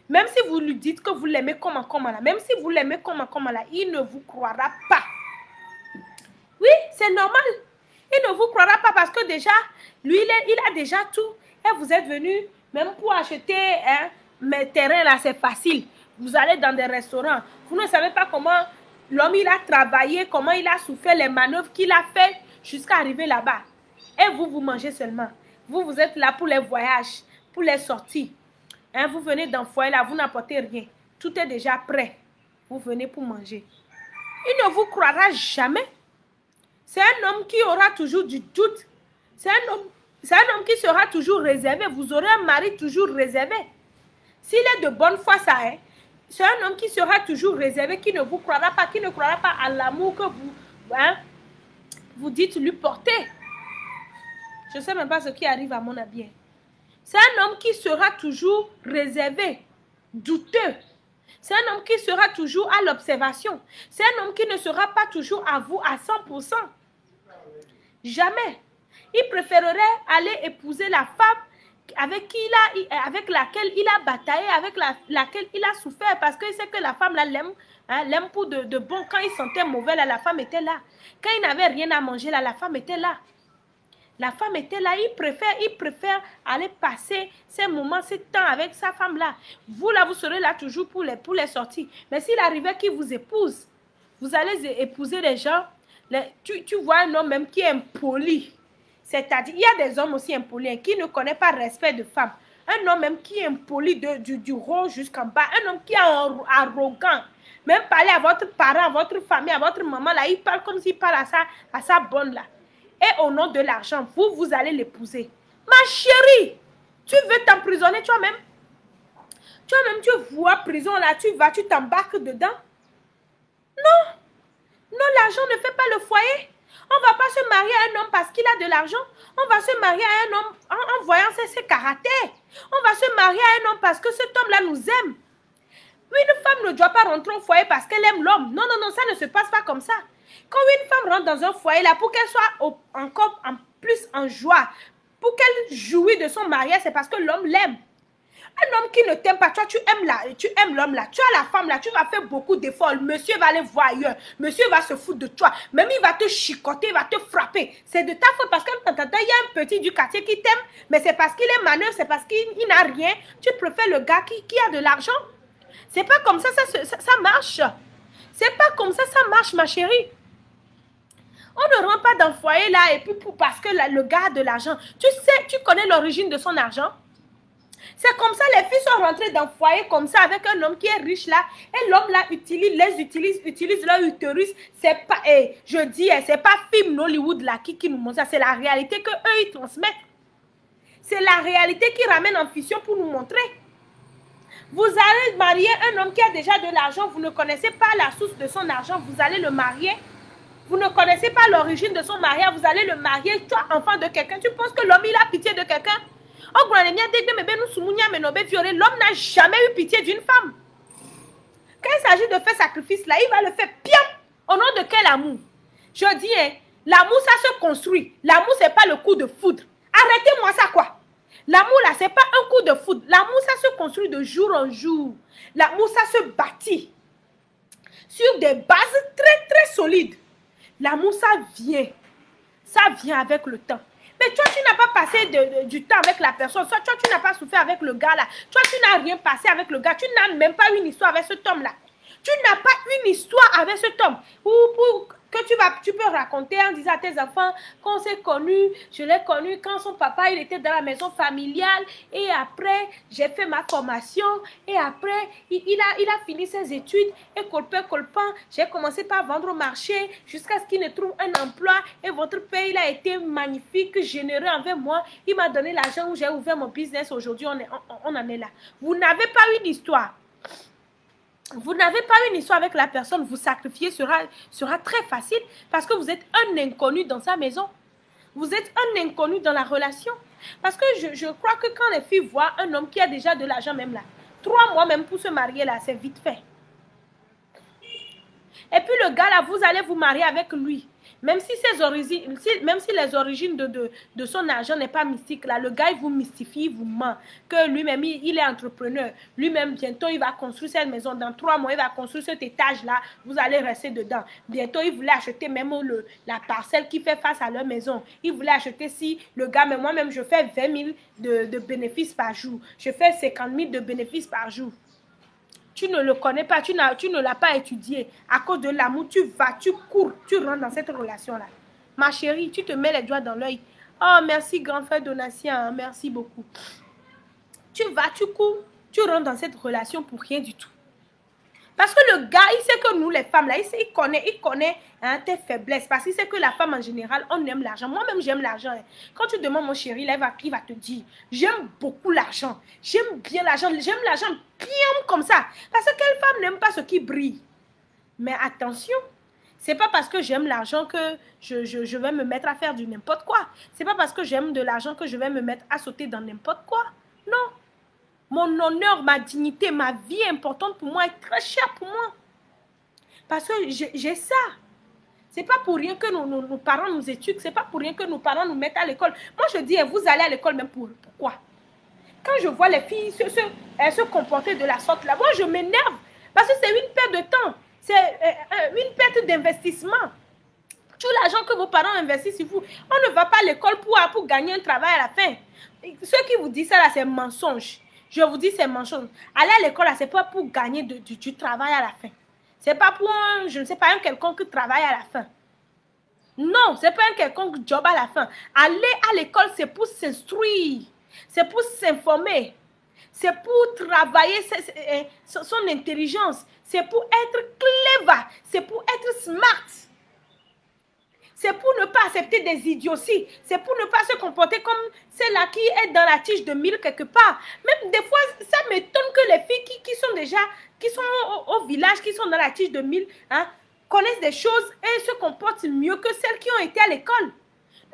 Speaker 1: Même si vous lui dites que vous l'aimez comment là, même si vous l'aimez comment là, il ne vous croira pas. Oui, c'est normal. Il ne vous croira pas parce que déjà, lui, il a déjà tout. Et vous êtes venu, même pour acheter mes terrains là, c'est facile. Vous allez dans des restaurants. Vous ne savez pas comment l'homme il a travaillé, comment il a souffert, les manœuvres qu'il a fait jusqu'à arriver là-bas. Et vous, vous mangez seulement. Vous êtes là pour les voyages, pour les sorties. Hein, vous venez dans le foyer là, vous n'apportez rien. Tout est déjà prêt. Vous venez pour manger. Il ne vous croira jamais. C'est un homme qui aura toujours du doute. C'est un homme qui sera toujours réservé. Vous aurez un mari toujours réservé. S'il est de bonne foi, ça est. C'est un homme qui sera toujours réservé, qui ne vous croira pas, qui ne croira pas à l'amour que vous dites lui porter. Je ne sais même pas ce qui arrive à mon habillé. C'est un homme qui sera toujours réservé, douteux. C'est un homme qui sera toujours à l'observation. C'est un homme qui ne sera pas toujours à vous à 100%. Jamais. Il préférerait aller épouser la femme avec laquelle il a bataillé, avec laquelle il a souffert, parce qu'il sait que la femme l'aime, hein, l'aime pour de bon. Quand il sentait mauvais, là, la femme était là. Quand il n'avait rien à manger, là, la femme était là. La femme était là, il préfère aller passer ces moments, ce temps avec sa femme-là. Vous, là, vous serez là toujours pour les sorties. Mais s'il arrivait qu'il vous épouse, vous allez épouser des gens, tu vois un homme même qui est impoli. C'est-à-dire, il y a des hommes aussi impolis hein, qui ne connaissent pas le respect de femme. Un homme même qui est impoli du haut jusqu'en bas. Un homme qui est arrogant. Même parler à votre parent, à votre famille, à votre maman, là, il parle comme s'il parle à sa bonne, là. Et au nom de l'argent, vous allez l'épouser. Ma chérie, tu veux t'emprisonner toi-même? Toi-même, tu vois prison, là, tu t'embarques dedans? Non. Non, l'argent ne fait pas le foyer. On ne va pas se marier à un homme parce qu'il a de l'argent. On va se marier à un homme en voyant ses caractères. On va se marier à un homme parce que cet homme-là nous aime. Une femme ne doit pas rentrer au foyer parce qu'elle aime l'homme. Non, non, non, ça ne se passe pas comme ça. Quand une femme rentre dans un foyer, là, pour qu'elle soit encore en plus en joie, pour qu'elle jouisse de son mariage, c'est parce que l'homme l'aime. Un homme qui ne t'aime pas, toi, tu aimes l'homme là, tu as la femme là, tu vas faire beaucoup d'efforts. Monsieur va aller voir ailleurs. Monsieur va se foutre de toi. Même il va te chicoter, il va te frapper. C'est de ta faute parce qu'il y a un petit du quartier qui t'aime, mais c'est parce qu'il est manœuvre, c'est parce qu'il n'a rien. Tu préfères le gars qui a de l'argent. C'est pas comme ça, ça marche. C'est pas comme ça, ça marche, ma chérie. On ne rentre pas dans le foyer là et puis parce que le gars a de l'argent. Tu sais, tu connais l'origine de son argent. C'est comme ça, les filles sont rentrées dans le foyer comme ça avec un homme qui est riche là. Et l'homme là utilise leur utérus. C'est pas, je dis, c'est pas film Hollywood là qui nous montre ça. C'est la réalité que eux ils transmettent. C'est la réalité qui ramène en fiction pour nous montrer. Vous allez marier un homme qui a déjà de l'argent. Vous ne connaissez pas la source de son argent. Vous allez le marier. Vous ne connaissez pas l'origine de son mariage. Vous allez le marier. Toi, enfant de quelqu'un, tu penses que l'homme il a pitié de quelqu'un? L'homme n'a jamais eu pitié d'une femme. Quand il s'agit de faire sacrifice, là, il va le faire bien. Au nom de quel amour? Je dis, hein, l'amour, ça se construit. L'amour, ce n'est pas le coup de foudre. Arrêtez-moi ça, quoi. L'amour, là, ce n'est pas un coup de foudre. L'amour, ça se construit de jour en jour. L'amour, ça se bâtit sur des bases très, très solides. L'amour, ça vient. Ça vient avec le temps. Mais toi, tu n'as pas passé du temps avec la personne. Soit toi, tu n'as pas souffert avec le gars là. Toi, tu n'as rien passé avec le gars. Tu n'as même pas eu une histoire avec cet homme là. Tu n'as pas une histoire avec cet homme. Ou que tu peux raconter en disant à tes enfants qu'on s'est connus. Je l'ai connu quand son papa, il était dans la maison familiale. Et après, j'ai fait ma formation. Et après, il a fini ses études. Et colpant, j'ai commencé par vendre au marché jusqu'à ce qu'il ne trouve un emploi. Et votre père, il a été magnifique, généreux envers moi. Il m'a donné l'argent où j'ai ouvert mon business. Aujourd'hui, on en est là. Vous n'avez pas une histoire. Vous n'avez pas une histoire avec la personne, vous sacrifier sera très facile parce que vous êtes un inconnu dans sa maison. Vous êtes un inconnu dans la relation. Parce que je crois que quand les filles voient un homme qui a déjà de l'argent même là, 3 mois même pour se marier là, c'est vite fait. Et puis le gars là, vous allez vous marier avec lui. Même si les origines de son argent n'est pas mystique, là, le gars, il vous mystifie, il vous ment. Que lui-même, il est entrepreneur. Lui-même, bientôt, il va construire cette maison. Dans 3 mois, il va construire cet étage-là. Vous allez rester dedans. Bientôt, il voulait acheter même la parcelle qui fait face à leur maison. Il voulait acheter si le gars, mais moi-même, je fais 20 000 de bénéfices par jour. Je fais 50 000 de bénéfices par jour. Tu ne le connais pas, tu ne l'as pas étudié. À cause de l'amour, tu vas, tu cours, tu rentres dans cette relation-là. Ma chérie, tu te mets les doigts dans l'œil. Oh, merci, grand frère Donatien, merci beaucoup. Tu vas, tu cours, tu rentres dans cette relation pour rien du tout. Parce que le gars, il sait que nous, les femmes, là, il connaît hein, tes faiblesses. Parce qu'il sait que la femme, en général, on aime l'argent. Moi-même, j'aime l'argent. Hein. Quand tu demandes mon chéri, là, il va te dire, j'aime beaucoup l'argent. J'aime bien l'argent. J'aime l'argent bien comme ça. Parce que quelle femme n'aime pas ce qui brille? Mais attention, c'est pas parce que j'aime l'argent que je vais me mettre à faire du n'importe quoi. C'est pas parce que j'aime de l'argent que je vais me mettre à sauter dans n'importe quoi. Non. Mon honneur, ma dignité, ma vie importante pour moi est très chère pour moi. Parce que j'ai ça. C'est pas pour rien que nos parents nous éduquent. C'est pas pour rien que nos parents nous mettent à l'école. Moi, je dis, vous allez à l'école même pourquoi? Quand je vois les filles se comporter de la sorte là, moi, je m'énerve. Parce que c'est une perte de temps. C'est une perte d'investissement. Tout l'argent que vos parents investissent sur vous, on ne va pas à l'école pour gagner un travail à la fin. Ceux qui vous disent ça là, c'est mensonge. Je vous dis, c'est mensonge. Aller à l'école, ce n'est pas pour gagner du travail à la fin. Ce n'est pas pour je ne sais pas, un quelconque travail à la fin. Non, ce n'est pas un quelconque job à la fin. Aller à l'école, c'est pour s'instruire. C'est pour s'informer. C'est pour travailler son intelligence. C'est pour être clever. C'est pour être smart. C'est pour ne pas accepter des idioties. C'est pour ne pas se comporter comme celle-là qui est dans la tige de 1000 quelque part. Même des fois, ça m'étonne que les filles qui sont au village, qui sont dans la tige de 1000, hein, connaissent des choses et se comportent mieux que celles qui ont été à l'école.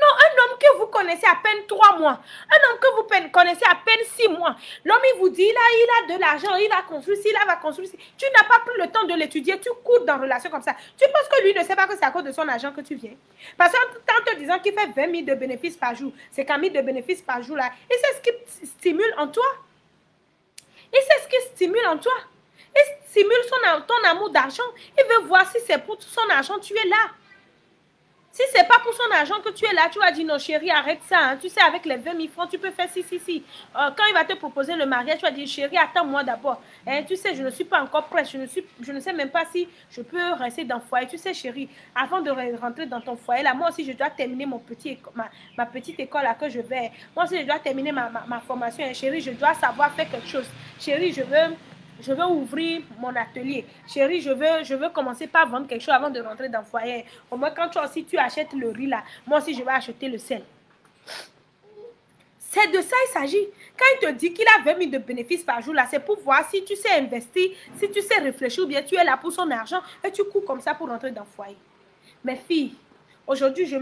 Speaker 1: Non, un homme que vous connaissez à peine 3 mois, un homme que vous connaissez à peine 6 mois, l'homme il vous dit, là, il a de l'argent, il va construire ci, il va construire ci. Tu n'as pas pris le temps de l'étudier, tu cours dans une relation comme ça. Tu penses que lui ne sait pas que c'est à cause de son argent que tu viens? Parce qu'en te disant qu'il fait 20 000 de bénéfices par jour, c'est 50 000 de bénéfices par jour là, et c'est ce qui stimule en toi. Et c'est ce qui stimule en toi. Il stimule ton amour d'argent. Il veut voir si c'est pour son argent, tu es là. Si c'est pas pour son argent que tu es là, tu vas dire non chérie, arrête ça. Hein. Tu sais, avec les 20 000 francs, tu peux faire si. Quand il va te proposer le mariage, tu vas dire chérie, attends-moi d'abord. Hein, tu sais, je ne suis pas encore prête. Je ne sais même pas si je peux rester dans le foyer. Tu sais, chérie, avant de rentrer dans ton foyer, là, moi aussi, je dois terminer ma petite école là que je vais. Moi aussi, je dois terminer ma formation. Hein, chérie, je dois savoir faire quelque chose. Chérie, je veux ouvrir mon atelier. Chérie, je veux commencer par vendre quelque chose avant de rentrer dans le foyer. Au moins, quand toi aussi, tu achètes le riz là, moi aussi, je vais acheter le sel. C'est de ça il s'agit. Quand il te dit qu'il a 20 000 de bénéfices par jour là, c'est pour voir si tu sais investir, si tu sais réfléchir ou bien tu es là pour son argent et tu cours comme ça pour rentrer dans le foyer. Mes filles, aujourd'hui, je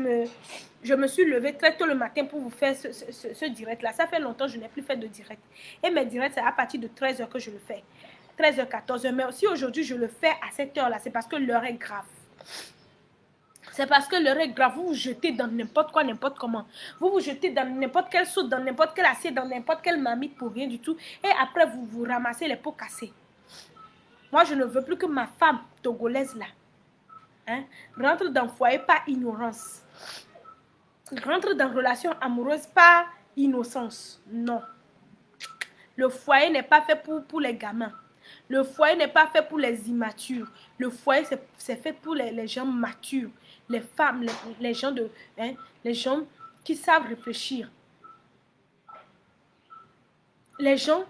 Speaker 1: me suis levée très tôt le matin pour vous faire ce direct-là. Ça fait longtemps que je n'ai plus fait de direct. Et mes directs, c'est à partir de 13h que je le fais. 13h, 14h. Mais aussi aujourd'hui, je le fais à cette heure-là. C'est parce que l'heure est grave. C'est parce que l'heure est grave. Vous vous jetez dans n'importe quoi, n'importe comment. Vous vous jetez dans n'importe quelle sauce, dans n'importe quelle assiette, dans n'importe quelle marmite pour rien du tout. Et après, vous vous ramassez les pots cassés. Moi, je ne veux plus que ma femme togolaise là, hein, rentre dans le foyer par ignorance. Rentre dans relation amoureuse par innocence. Non. Le foyer n'est pas fait pour les gamins. Le foyer n'est pas fait pour les immatures. Le foyer, c'est fait pour les gens matures. Les femmes, les gens, les gens qui savent réfléchir. Les gens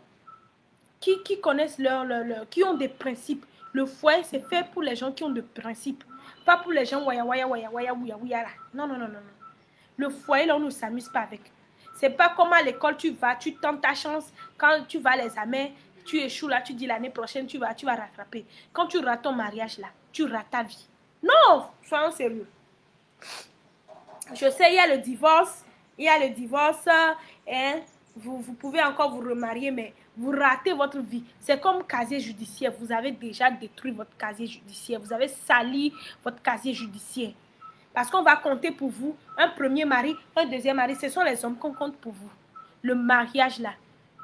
Speaker 1: qui connaissent qui ont des principes. Le foyer, c'est fait pour les gens qui ont des principes. Pas pour les gens waya. Non. Le foyer, là, on ne s'amuse pas avec. C'est pas comme à l'école, tu vas, tu tentes ta chance. Quand tu vas les amer, tu échoues là, tu dis l'année prochaine, tu vas rattraper. Quand tu rates ton mariage là, tu rates ta vie. Non, soyons sérieux. Je sais, il y a le divorce. Hein, vous pouvez encore vous remarier, mais vous ratez votre vie. C'est comme casier judiciaire. Vous avez déjà détruit votre casier judiciaire. Vous avez sali votre casier judiciaire. Parce qu'on va compter pour vous un premier mari, un deuxième mari. Ce sont les hommes qu'on compte pour vous. Le mariage là,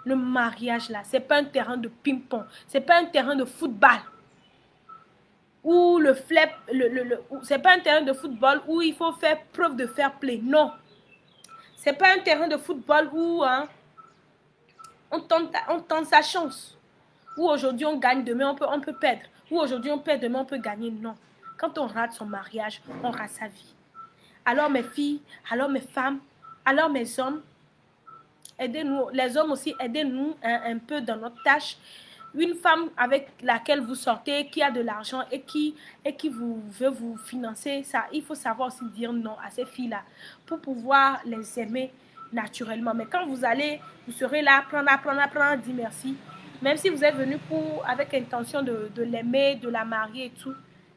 Speaker 1: ce n'est pas un terrain de ping-pong. Ce n'est pas un terrain de football. Ou c'est pas un terrain de football où il faut faire preuve de fair play. Non. C'est pas un terrain de football où on tente sa chance. Où aujourd'hui on gagne, demain on peut perdre. Où aujourd'hui on perd, demain on peut gagner. Non. Quand on rate son mariage, on rate sa vie. Alors mes filles, alors mes femmes, alors mes hommes, aidez-nous. Les hommes aussi, aidez-nous un peu dans notre tâche. Une femme avec laquelle vous sortez, qui a de l'argent et qui veut vous financer, ça, il faut savoir aussi dire non à ces filles-là pour pouvoir les aimer naturellement. Mais quand vous serez là, apprendre, dire merci. Même si vous êtes venu avec intention de l'aimer, de la marier et tout,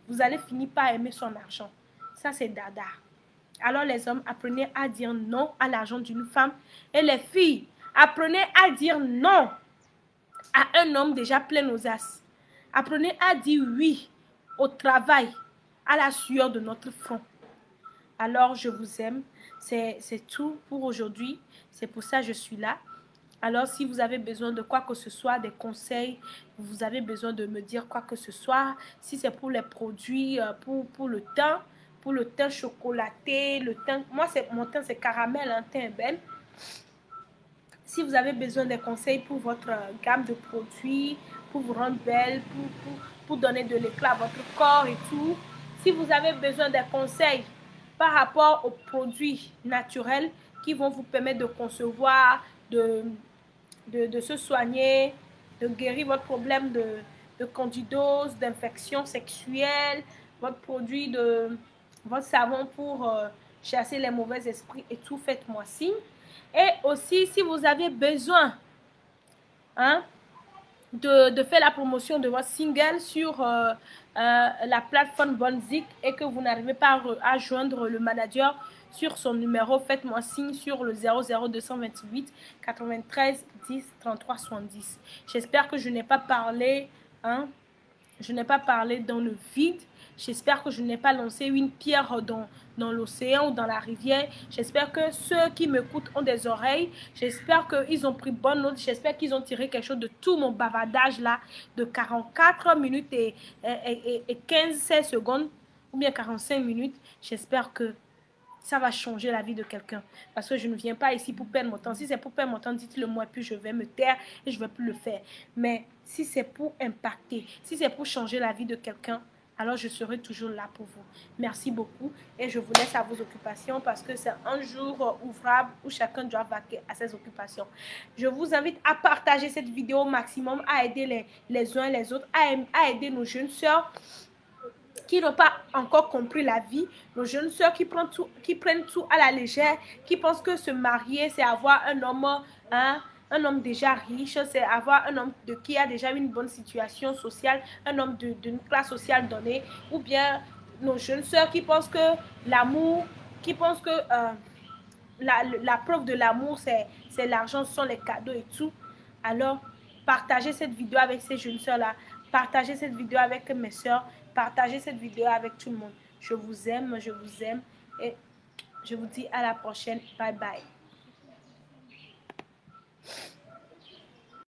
Speaker 1: vous allez finir par aimer son argent. Ça, c'est dada. Alors les hommes, apprenez à dire non à l'argent d'une femme. Et les filles, apprenez à dire non à un homme déjà plein aux as. Apprenez à dire oui au travail, à la sueur de notre front. Alors, je vous aime. C'est tout pour aujourd'hui. C'est pour ça que je suis là. Alors, si vous avez besoin de quoi que ce soit, des conseils, vous avez besoin de me dire quoi que ce soit, si c'est pour les produits, pour le teint chocolaté, moi, mon teint, c'est caramel, un teint belle. Si vous avez besoin de conseils pour votre gamme de produits, pour vous rendre belle, pour donner de l'éclat à votre corps et tout, si vous avez besoin de conseils par rapport aux produits naturels qui vont vous permettre de concevoir, de se soigner, de guérir votre problème de candidose, d'infection sexuelle, votre savon pour chasser les mauvais esprits et tout, faites-moi signe. Et aussi, si vous avez besoin de faire la promotion de votre single sur la plateforme Bonzik et que vous n'arrivez pas à joindre le manager sur son numéro, faites-moi signe sur le 00228 93 10 33 70. J'espère que je n'ai pas parlé, je n'ai pas parlé dans le vide. J'espère que je n'ai pas lancé une pierre dans l'océan ou dans la rivière. J'espère que ceux qui m'écoutent ont des oreilles. J'espère qu'ils ont pris bonne note. J'espère qu'ils ont tiré quelque chose de tout mon bavardage là de 44 minutes et 15-16 secondes ou bien 45 minutes. J'espère que ça va changer la vie de quelqu'un. Parce que je ne viens pas ici pour perdre mon temps. Si c'est pour perdre mon temps, dites-le moi, puis je vais me taire et je ne vais plus le faire. Mais si c'est pour impacter, si c'est pour changer la vie de quelqu'un, alors je serai toujours là pour vous. Merci beaucoup et je vous laisse à vos occupations parce que c'est un jour ouvrable où chacun doit vaquer à ses occupations. Je vous invite à partager cette vidéo au maximum, à aider les uns et les autres, à aider nos jeunes sœurs qui n'ont pas encore compris la vie, nos jeunes sœurs qui prennent tout à la légère, qui pensent que se marier, c'est avoir un homme déjà riche, c'est avoir un homme qui a déjà une bonne situation sociale, un homme d'une classe sociale donnée, ou bien nos jeunes sœurs qui pensent que l'amour, qui pensent que la preuve de l'amour, c'est l'argent, ce sont les cadeaux et tout. Alors, partagez cette vidéo avec ces jeunes sœurs-là. Partagez cette vidéo avec mes sœurs. Partagez cette vidéo avec tout le monde. Je vous aime et je vous dis à la prochaine. Bye bye.